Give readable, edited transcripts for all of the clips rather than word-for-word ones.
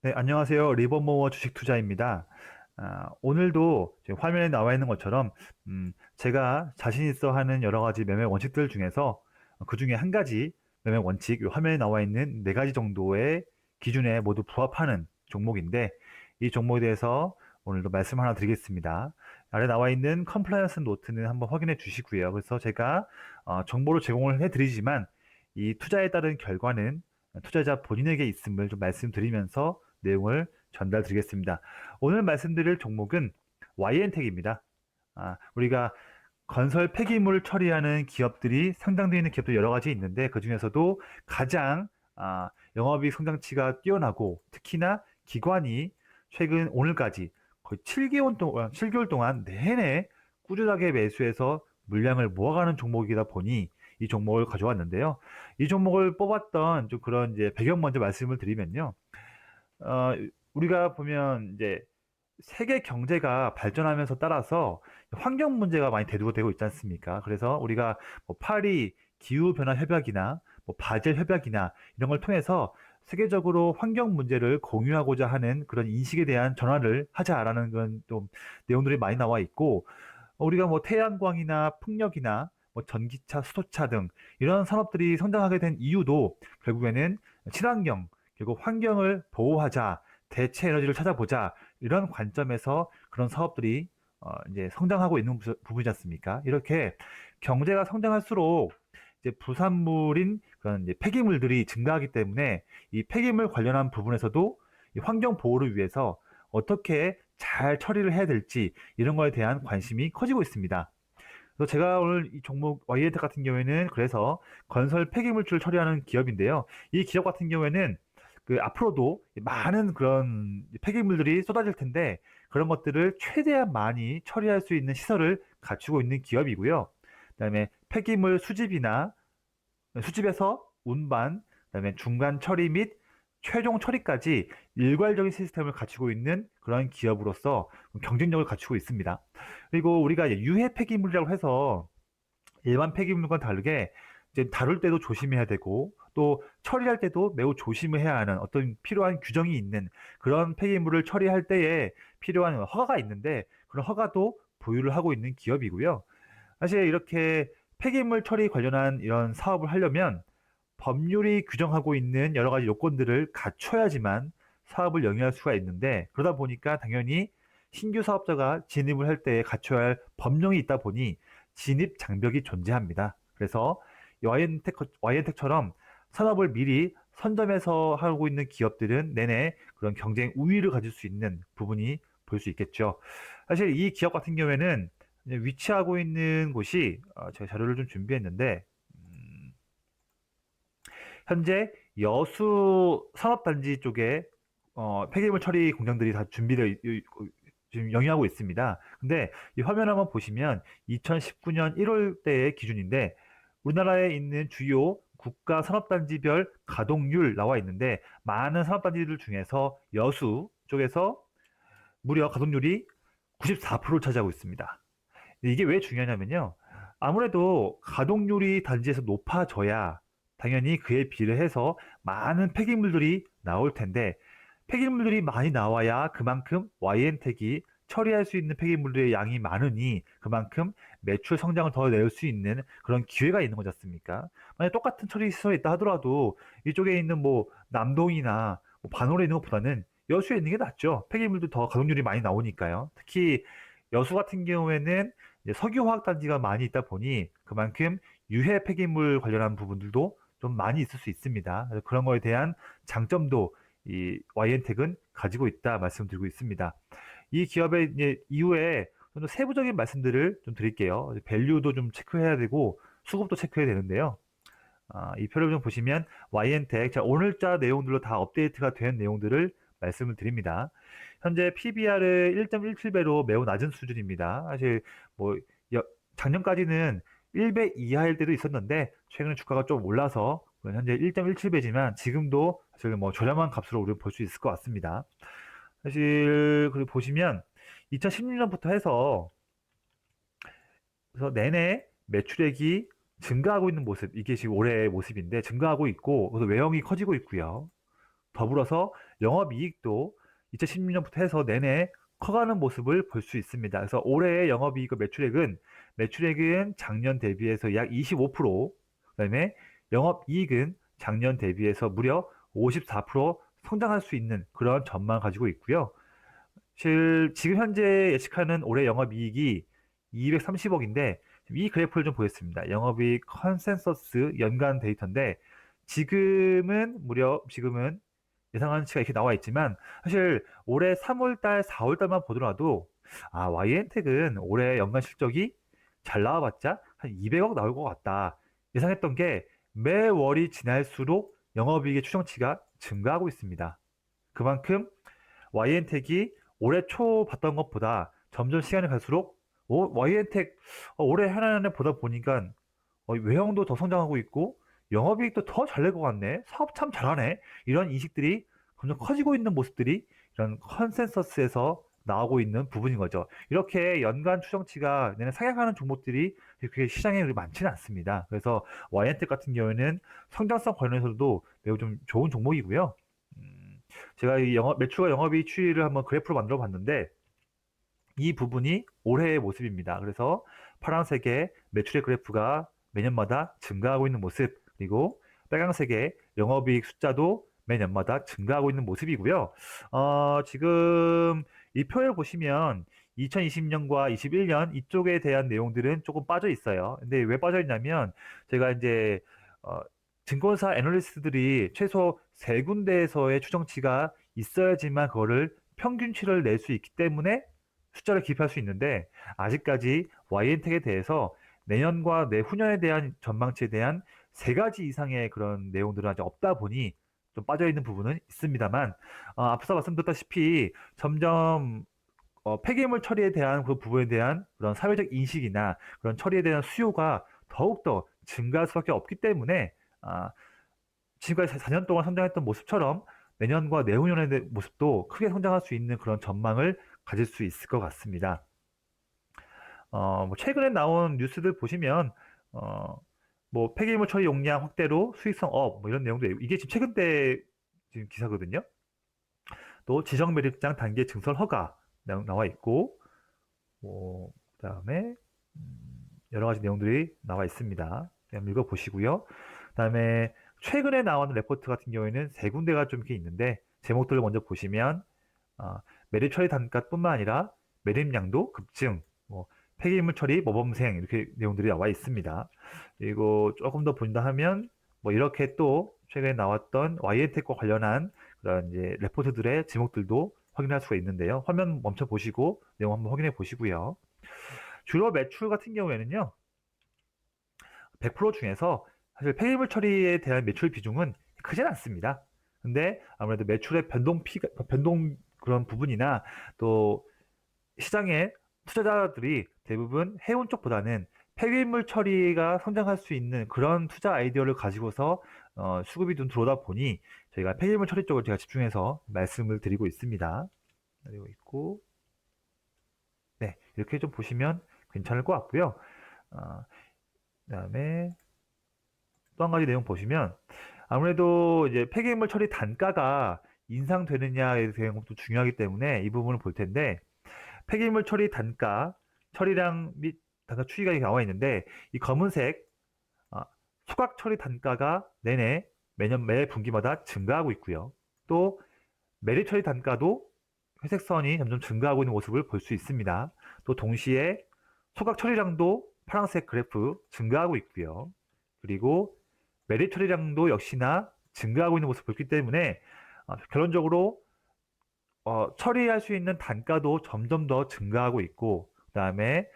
네, 안녕하세요. 리버모어 주식 투자입니다. 오늘도 지금 화면에 나와 있는 것처럼, 제가 자신 있어 하는 여러 가지 매매 원칙들 중에서 그 중에 한 가지 매매 원칙, 이 화면에 나와 있는 네 가지 정도의 기준에 모두 부합하는 종목인데, 이 종목에 대해서 오늘도 말씀 하나 드리겠습니다. 아래 나와 있는 컴플라이언스 노트는 한번 확인해 주시고요. 그래서 제가 정보를 제공을 해 드리지만, 이 투자에 따른 결과는 투자자 본인에게 있음을 좀 말씀드리면서 내용을 전달드리겠습니다. 오늘 말씀드릴 종목은 YN텍입니다. 우리가 건설 폐기물 처리하는 기업들이 상장되어 있는 기업도 여러 가지 있는데 그 중에서도 가장 영업이익 성장치가 뛰어나고 특히나 기관이 최근 오늘까지 거의 7개월 동안 내내 꾸준하게 매수해서 물량을 모아가는 종목이다 보니 이 종목을 가져왔는데요. 이 종목을 뽑았던 좀 그런 이제 배경 먼저 말씀을 드리면요. 어, 우리가 보면 이제 세계 경제가 발전하면서 따라서 환경 문제가 많이 대두되고 있지 않습니까? 그래서 우리가 뭐 파리 기후 변화 협약이나 뭐 바젤 협약이나 이런 걸 통해서 세계적으로 환경 문제를 공유하고자 하는 그런 인식에 대한 전환을 하자라는 그런 좀 내용들이 많이 나와 있고 우리가 뭐 태양광이나 풍력이나 뭐 전기차, 수소차 등 이런 산업들이 성장하게 된 이유도 결국에는 친환경, 결국 환경을 보호하자, 대체 에너지를 찾아보자 이런 관점에서 그런 사업들이 이제 성장하고 있는 부분이지 않습니까? 이렇게 경제가 성장할수록 이제 부산물인 그런 이제 폐기물들이 증가하기 때문에 이 폐기물 관련한 부분에서도 이 환경 보호를 위해서 어떻게 잘 처리를 해야 될지 이런 거에 대한 관심이 커지고 있습니다. 그래서 제가 오늘 이 종목 YN텍 같은 경우에는 그래서 건설 폐기물을 처리하는 기업인데요. 이 기업 같은 경우에는 그 앞으로도 많은 그런 폐기물들이 쏟아질 텐데 그런 것들을 최대한 많이 처리할 수 있는 시설을 갖추고 있는 기업이고요. 그다음에 폐기물 수집에서 운반, 그다음에 중간 처리 및 최종 처리까지 일괄적인 시스템을 갖추고 있는 그런 기업으로서 경쟁력을 갖추고 있습니다. 그리고 우리가 이제 유해 폐기물이라고 해서 일반 폐기물과 다르게 이제 다룰 때도 조심해야 되고 또 처리할 때도 매우 조심해야 하는 어떤 필요한 규정이 있는 그런 폐기물을 처리할 때에 필요한 허가가 있는데 그런 허가도 보유를 하고 있는 기업이고요. 사실 이렇게 폐기물 처리 관련한 이런 사업을 하려면 법률이 규정하고 있는 여러 가지 요건들을 갖춰야지만 사업을 영위할 수가 있는데 그러다 보니까 당연히 신규 사업자가 진입을 할 때 갖춰야 할 법령이 있다 보니 진입 장벽이 존재합니다. 그래서 YN텍처럼 산업을 미리 선점해서 하고 있는 기업들은 내내 그런 경쟁 우위를 가질 수 있는 부분이 볼 수 있겠죠. 사실 이 기업 같은 경우에는 이제 위치하고 있는 곳이 제가 자료를 좀 준비했는데 현재 여수 산업단지 쪽에 폐기물 처리 공장들이 다 준비되어 지금 영위하고 있습니다. 근데 이 화면 한번 보시면 2019년 1월 때의 기준인데 우리나라에 있는 주요 국가 산업단지별 가동률 나와 있는데 많은 산업단지들 중에서 여수 쪽에서 무려 가동률이 94%를 차지하고 있습니다. 이게 왜 중요하냐면요. 아무래도 가동률이 단지에서 높아져야 당연히 그에 비례해서 많은 폐기물들이 나올 텐데 폐기물들이 많이 나와야 그만큼 YN텍이 처리할 수 있는 폐기물들의 양이 많으니 그만큼 매출 성장을 더 낼 수 있는 그런 기회가 있는 거지 않습니까? 만약 똑같은 처리 시설이 있다 하더라도 이쪽에 있는 뭐 남동이나 뭐 반월에 있는 것보다는 여수에 있는 게 낫죠. 폐기물도 더 가동률이 많이 나오니까요. 특히 여수 같은 경우에는 이제 석유화학단지가 많이 있다 보니 그만큼 유해 폐기물 관련한 부분들도 좀 많이 있을 수 있습니다. 그래서 그런 거에 대한 장점도 이 YN텍은 가지고 있다 말씀드리고 있습니다. 이 기업의 이제 이후에 좀 더 세부적인 말씀들을 좀 드릴게요. 밸류도 좀 체크해야 되고 수급도 체크해야 되는데요. 이 표를 좀 보시면 YN텍 자, 오늘자 내용들로 다 업데이트가 된 내용들을 말씀을 드립니다. 현재 PBR을 1.17배로 매우 낮은 수준입니다. 사실 뭐 작년까지는 1배 이하일 때도 있었는데 최근에 주가가 좀 올라서 현재 1.17배지만 지금도 사실 뭐 저렴한 값으로 우리가 볼 수 있을 것 같습니다. 사실 그리고 보시면 2016년부터 해서 그래서 내내 매출액이 증가하고 있는 모습, 이게 지금 올해의 모습인데 증가하고 있고, 그래서 외형이 커지고 있고요. 더불어서 영업이익도 2016년부터 해서 내내 커가는 모습을 볼 수 있습니다. 그래서 올해의 영업이익과 매출액은 작년 대비해서 약 25%, 그다음에 영업이익은 작년 대비해서 무려 54% 성장할 수 있는 그런 전망을 가지고 있고요. 지금 현재 예측하는 올해 영업이익이 230억인데 이 그래프를 좀 보겠습니다. 영업이익 컨센서스 연간 데이터인데 지금은 예상하는 치가 이렇게 나와 있지만 사실 올해 3월달, 4월달만 보더라도 YN텍은 올해 연간 실적이 잘 나와봤자 한 200억 나올 것 같다. 예상했던 게 매월이 지날수록 영업이익의 추정치가 증가하고 있습니다. 그만큼 YN텍이 올해 초 봤던 것보다 점점 시간이 갈수록 YN텍 올해 하나하나 보다 보니까 외형도 더 성장하고 있고 영업이익도 더 잘 낼 것 같네. 사업 참 잘하네. 이런 인식들이 점점 커지고 있는 모습들이 이런 컨센서스에서 나오고 있는 부분인 거죠. 이렇게 연간 추정치가 내년 상향하는 종목들이 그렇게 시장에 많지는 않습니다. 그래서 YN텍 같은 경우에는 성장성 관련해서도 매우 좀 좋은 종목이고요. 제가 이 매출과 영업이익 추이를 한번 그래프로 만들어 봤는데 이 부분이 올해의 모습입니다. 그래서 파란색의 매출의 그래프가 매년마다 증가하고 있는 모습, 그리고 빨간색의 영업이익 숫자도 매년마다 증가하고 있는 모습이고요. 지금 이 표를 보시면 2020년과 21년 이쪽에 대한 내용들은 조금 빠져 있어요. 근데 왜 빠져 있냐면 제가 이제 증권사 애널리스트들이 최소 세 군데에서의 추정치가 있어야지만 그거를 평균치를 낼 수 있기 때문에 숫자를 기입할 수 있는데 아직까지 YN텍에 대해서 내년과 내후년에 대한 전망치에 대한 세 가지 이상의 그런 내용들은 아직 없다 보니 좀 빠져 있는 부분은 있습니다만 앞서 말씀드렸다시피 점점 폐기물 처리에 대한 그 부분에 대한 그런 사회적 인식이나 그런 처리에 대한 수요가 더욱더 증가할 수밖에 없기 때문에 지금까지 4년 동안 성장했던 모습처럼 내년과 내후년의 모습도 크게 성장할 수 있는 그런 전망을 가질 수 있을 것 같습니다. 뭐 최근에 나온 뉴스들 보시면 뭐 폐기물 처리 용량 확대로 수익성 업, 뭐 이런 내용도 이게 지금 최근 때 지금 기사거든요. 또 지정 매립장 단계 증설 허가 나와 있고, 뭐 그다음에 여러 가지 내용들이 나와 있습니다. 한번 읽어보시고요. 그다음에 최근에 나온 레포트 같은 경우에는 세 군데가 좀 이렇게 있는데 제목들을 먼저 보시면 매립 처리 단가뿐만 아니라 매립량도 급증, 뭐 폐기물 처리 모범생 이렇게 내용들이 나와 있습니다. 그리고 조금 더 본다 하면 뭐 이렇게 또 최근에 나왔던 YN텍과 관련한 그런 이제 레포트들의 제목들도 확인할 수가 있는데요. 화면 멈춰 보시고 내용 한번 확인해 보시고요. 주로 매출 같은 경우에는요. 100% 중에서 사실 폐기물 처리에 대한 매출 비중은 크진 않습니다. 근데 아무래도 매출의 변동 그런 부분이나 또 시장의 투자자들이 대부분 해운 쪽보다는 폐기물 처리가 성장할 수 있는 그런 투자 아이디어를 가지고서 수급이 좀 들어오다 보니 저희가 폐기물 처리 쪽을 제가 집중해서 말씀을 드리고 있습니다. 그리고 있고, 네, 이렇게 좀 보시면 괜찮을 것 같고요. 그다음에 또 한 가지 내용 보시면 아무래도 이제 폐기물 처리 단가가 인상되느냐에 대한 것도 중요하기 때문에 이 부분을 볼 텐데 폐기물 처리 단가, 처리량 및 단가 추이가 나와 있는데 이 검은색 소각 처리 단가가 내내 매년 매 분기마다 증가하고 있고요. 또 매립 처리 단가도 회색 선이 점점 증가하고 있는 모습을 볼 수 있습니다. 또 동시에 소각 처리량도 파란색 그래프 증가하고 있고요. 그리고 매립 처리량도 역시나 증가하고 있는 모습을 보기 때문에 결론적으로 처리할 수 있는 단가도 점점 더 증가하고 있고 그다음에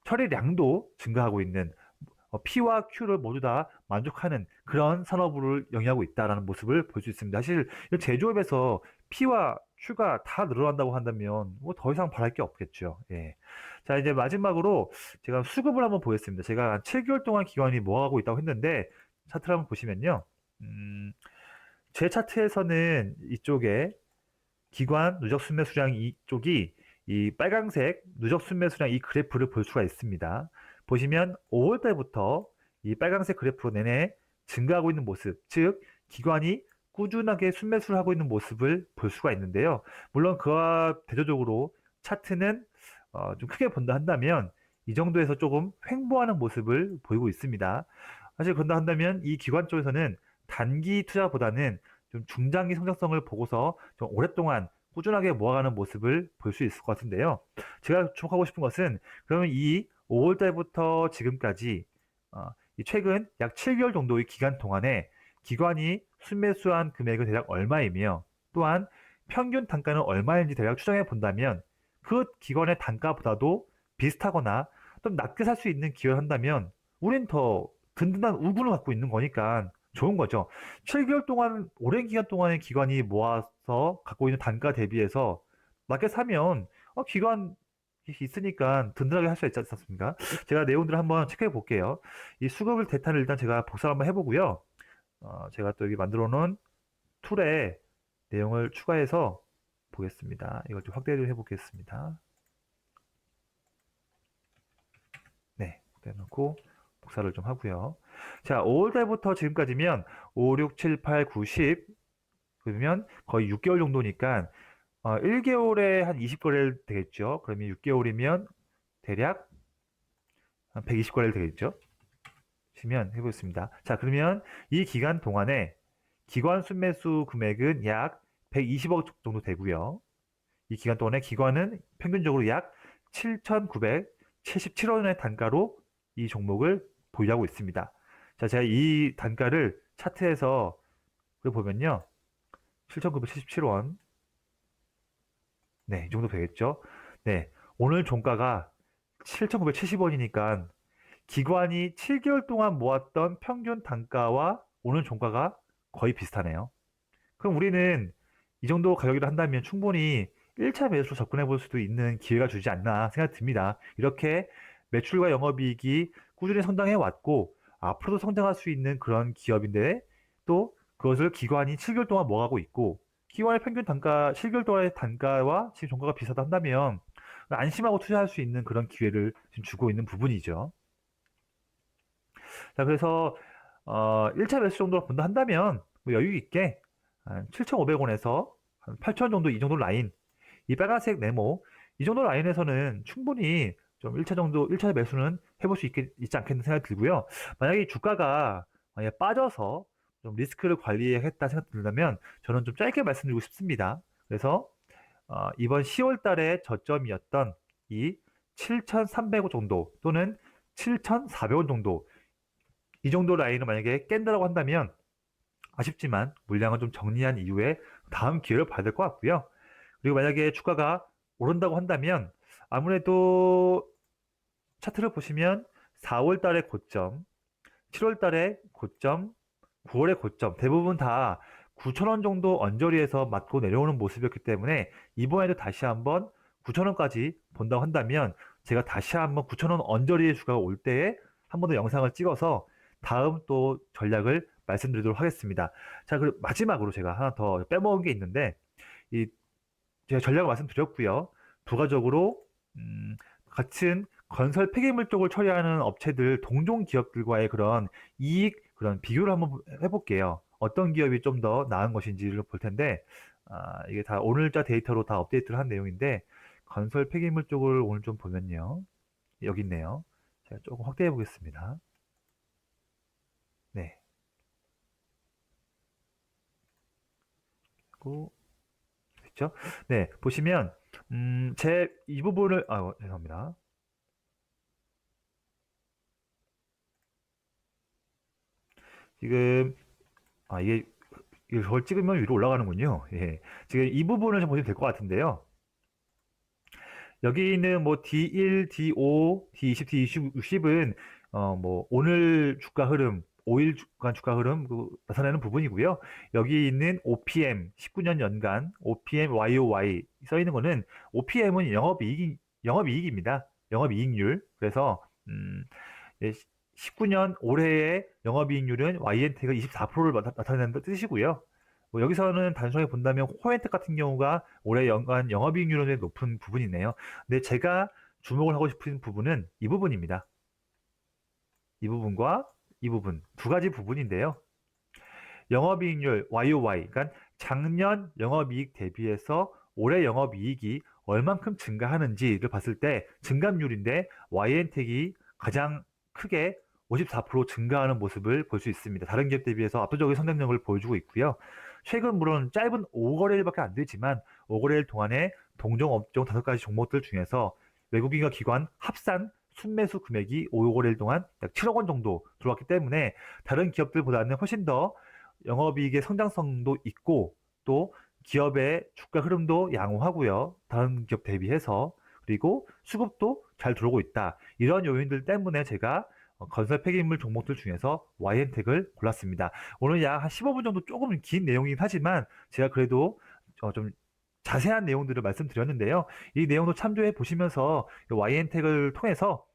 처리량도 증가하고 있는 P와 Q를 모두 다 만족하는 그런 산업을 영위하고 있다는 모습을 볼 수 있습니다. 사실 제조업에서 P와 Q가 다 늘어난다고 한다면 뭐 더 이상 바랄 게 없겠죠. 예. 자, 이제 마지막으로 제가 수급을 한번 보겠습니다. 제가 한 7개월 동안 기관이 뭐 하고 있다고 했는데 차트를 한번 보시면요. 제 차트에서는 이쪽에 기관 누적 순매 수량 이쪽이 이 빨강색 누적 순매 수량 이 그래프를 볼 수가 있습니다. 보시면 5월 달부터 이 빨강색 그래프로 내내 증가하고 있는 모습, 즉 기관이 꾸준하게 순매수를 하고 있는 모습을 볼 수가 있는데요. 물론 그와 대조적으로 차트는 좀 크게 본다 한다면 이 정도에서 조금 횡보하는 모습을 보이고 있습니다. 사실 그런다 한다면 이 기관 쪽에서는 단기 투자보다는 좀 중장기 성장성을 보고서 좀 오랫동안 꾸준하게 모아가는 모습을 볼 수 있을 것 같은데요. 제가 주목하고 싶은 것은 그러면 이 5월 달부터 지금까지 이 최근 약 7개월 정도의 기간 동안에 기관이 순매수한 금액은 대략 얼마이며 또한 평균 단가는 얼마인지 대략 추정해 본다면 그 기관의 단가보다도 비슷하거나 좀 낮게 살 수 있는 기회를 한다면 우린 더 든든한 우군을 갖고 있는 거니까 좋은 거죠. 7개월 동안 오랜 기간 동안의 기관이 모아서 갖고 있는 단가 대비해서 낮게 사면 기관 있으니까 든든하게 할 수 있지 않습니까? 제가 내용들을 한번 체크해 볼게요. 이 수급을 대타를 일단 제가 복사를 한번 해보고요. 제가 또 여기 만들어 놓은 툴에 내용을 추가해서 보겠습니다. 이걸 좀 확대 좀 해보겠습니다. 네, 확대해놓고 복사를 좀 하고요. 자, 5월달부터 지금까지면 5, 6, 7, 8, 9, 10 그러면 거의 6개월 정도니까 1개월에 한 20거래일 되겠죠. 그러면 6개월이면 대략 한 120거래일 되겠죠. 치면 해보겠습니다. 자, 그러면 이 기간 동안에 기관 순매수 금액은 약 120억 정도 되고요. 이 기간 동안에 기관은 평균적으로 약 7,977원의 단가로 이 종목을 보유하고 있습니다. 자, 제가 이 단가를 차트에서 보면요. 7,977원. 네, 이 정도 되겠죠. 네, 오늘 종가가 7,970원이니까 기관이 7개월 동안 모았던 평균 단가와 오늘 종가가 거의 비슷하네요. 그럼 우리는 이 정도 가격이라 한다면 충분히 1차 매수로 접근해 볼 수도 있는 기회가 주지 않나 생각이 듭니다. 이렇게 매출과 영업이익이 꾸준히 성장해 왔고 앞으로도 성장할 수 있는 그런 기업인데 또 그것을 기관이 7개월 동안 모아가고 있고 기관의 평균 단가, 7개월 동안의 단가와 지금 종가가 비슷하다 한다면 안심하고 투자할 수 있는 그런 기회를 지금 주고 있는 부분이죠. 자, 그래서 1차 매수 정도로 본다 한다면 뭐 여유 있게 한 7,500원에서 한 8,000원 정도 이 정도 라인, 이 빨간색 네모 이 정도 라인에서는 충분히 좀 1차 매수는 해볼 수 있지 않겠는 생각이 들고요. 만약에 이 주가가 만약에 빠져서 좀 리스크를 관리하겠다 생각 든다면 저는 좀 짧게 말씀드리고 싶습니다. 그래서 이번 10월 달에 저점이었던 이 7,300원 정도 또는 7,400원 정도 이 정도 라인을 만약에 깬다고 한다면 아쉽지만 물량을 좀 정리한 이후에 다음 기회를 봐야 될 것 같고요. 그리고 만약에 주가가 오른다고 한다면 아무래도 차트를 보시면 4월 달의 고점, 7월 달의 고점, 9월의 고점 대부분 다 9,000원 정도 언저리에서 맞고 내려오는 모습이었기 때문에 이번에도 다시 한번 9,000원까지 본다고 한다면 제가 다시 한번 9,000원 언저리의 주가가 올 때에 한 번 더 영상을 찍어서 다음 또 전략을 말씀드리도록 하겠습니다. 자, 그리고 마지막으로 제가 하나 더 빼먹은 게 있는데 이 제가 전략을 말씀드렸고요. 부가적으로 같은 건설 폐기물 쪽을 처리하는 업체들 동종 기업들과의 그런 이익 그런 비교를 한번 해볼게요. 어떤 기업이 좀 더 나은 것인지를 볼 텐데 이게 다 오늘자 데이터로 다 업데이트를 한 내용인데 건설 폐기물 쪽을 오늘 좀 보면요. 여기 있네요. 제가 조금 확대해 보겠습니다. 네. 그리고 됐죠? 네, 보시면 제 이 부분을 죄송합니다. 지금 이게 이걸 찍으면 위로 올라가는군요. 예. 지금 이 부분을 좀 보시면 될 것 같은데요. 여기 있는 뭐 D1, D5, D20, D60은 뭐 오늘 주가 흐름, 5일 주간 주가 흐름 나타내는 부분이고요. 여기 있는 OPM 19년 연간 OPM YOY 써 있는 거는 OPM은 영업이익입니다. 영업이익률. 그래서 19년 올해의 영업이익률은 YNT가 24%를 나타낸다는 뜻이고요. 뭐 여기서는 단순하게 본다면 코엔텍 같은 경우가 올해 연간 영업이익률이 높은 부분이네요. 근데 제가 주목을 하고 싶은 부분은 이 부분입니다. 이 부분과 이 부분 두 가지 부분인데요. 영업이익률 YOY, 그러니까 작년 영업이익 대비해서 올해 영업이익이 얼만큼 증가하는지를 봤을 때 증감률인데 YN텍이 가장 크게 54% 증가하는 모습을 볼 수 있습니다. 다른 기업 대비해서 압도적인 성장력을 보여주고 있고요. 최근 물론 짧은 5거래일밖에 안 되지만 5거래일 동안에 동종 업종 5가지 종목들 중에서 외국인과 기관 합산 순매수 금액이 5거래일 동안 약 7억 원 정도 들어왔기 때문에 다른 기업들보다는 훨씬 더 영업이익의 성장성도 있고 또 기업의 주가 흐름도 양호하고요. 다른 기업 대비해서 그리고 수급도 잘 들어오고 있다. 이런 요인들 때문에 제가 건설 폐기물 종목들 중에서 YN텍을 골랐습니다. 오늘 약 한 15분 정도 조금 긴 내용이긴 하지만 제가 그래도 좀 자세한 내용들을 말씀드렸는데요. 이 내용도 참조해 보시면서 YN텍을 통해서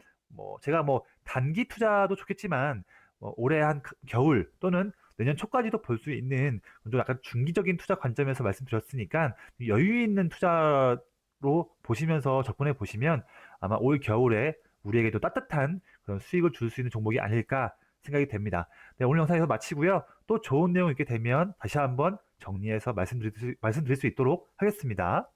제가 단기 투자도 좋겠지만 올해 한 겨울 또는 내년 초까지도 볼 수 있는 좀 약간 중기적인 투자 관점에서 말씀드렸으니까 여유 있는 투자로 보시면서 접근해 보시면 아마 올 겨울에 우리에게도 따뜻한 그런 수익을 줄 수 있는 종목이 아닐까 생각이 됩니다. 네, 오늘 영상 에서 마치고요. 또 좋은 내용 있게 되면 다시 한번 정리해서 말씀드릴 수 있도록 하겠습니다.